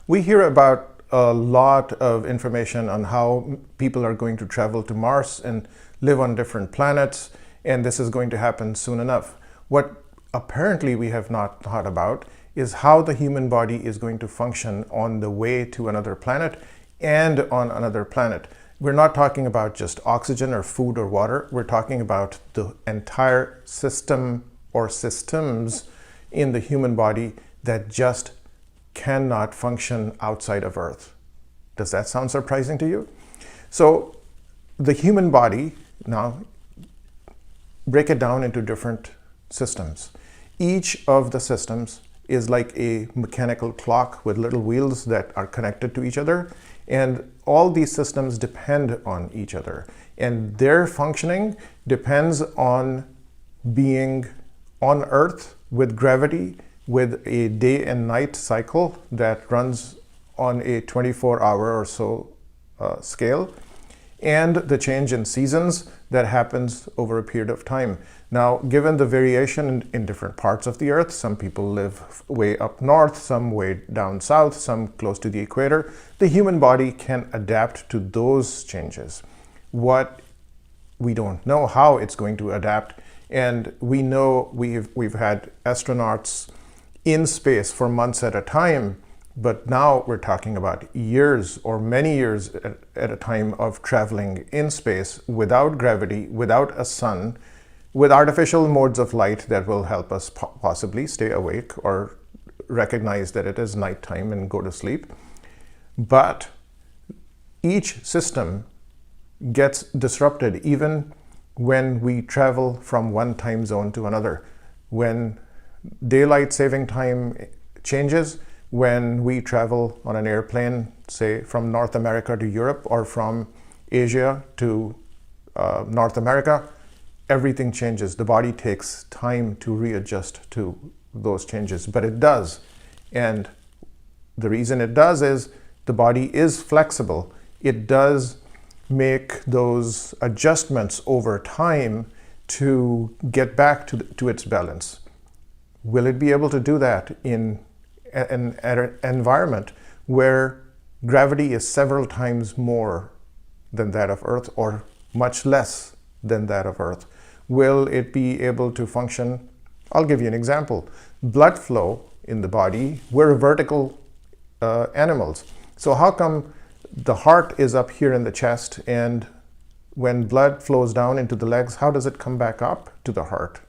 We hear about a lot of information on how people are going to travel to Mars and live on different planets, and this is going to happen soon enough. What apparently we have not thought about is how the human body is going to function on the way to another planet and on another planet. We're not talking about just oxygen or food or water. We're talking about the entire system or systems in the human body that just cannot function outside of Earth. Does that sound surprising to you? So the human body, now break it down into different systems. Each of the systems is like a mechanical clock with little wheels that are connected to each other, and all these systems depend on each other, and their functioning depends on being on Earth with gravity, with a day and night cycle that runs on a 24-hour or so scale, and the change in seasons that happens over a period of time. Now, given the variation in different parts of the Earth, some people live way up north, some way down south, some close to the equator, the human body can adapt to those changes. What we don't know how it's going to adapt, and we know we've had astronauts in space for months at a time, but now we're talking about years or many years at a time of traveling in space without gravity, without a sun, with artificial modes of light that will help us possibly stay awake or recognize that it is nighttime and go to sleep. But each system gets disrupted even when we travel from one time zone to another. When daylight saving time changes, when we travel on an airplane, say from North America to Europe or from Asia to North America, everything changes. The body takes time to readjust to those changes, but it does. And the reason it does is the body is flexible. It does make those adjustments over time to get back to its balance. Will it be able to do that in an environment where gravity is several times more than that of Earth or much less than that of Earth? Will it be able to function? I'll give you an example. Blood flow in the body, we're vertical animals. So how come the heart is up here in the chest, and when blood flows down into the legs, how does it come back up to the heart?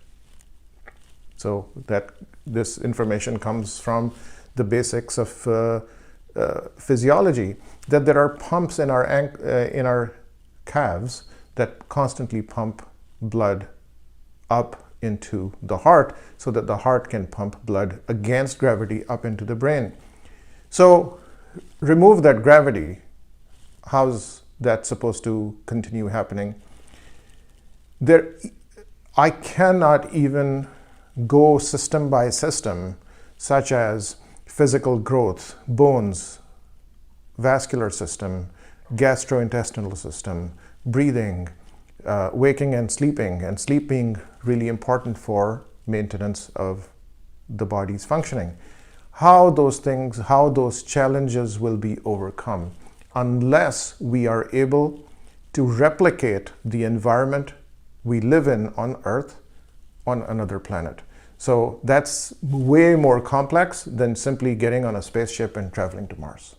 So that this information comes from the basics of physiology, that there are pumps in our calves that constantly pump blood up into the heart so that the heart can pump blood against gravity up into the brain. So remove that gravity. How's that supposed to continue happening? I cannot even go system by system, such as physical growth, bones, vascular system, gastrointestinal system, breathing, waking and sleep being really important for maintenance of the body's functioning. How those challenges will be overcome unless we are able to replicate the environment we live in on Earth on another planet. So that's way more complex than simply getting on a spaceship and traveling to Mars.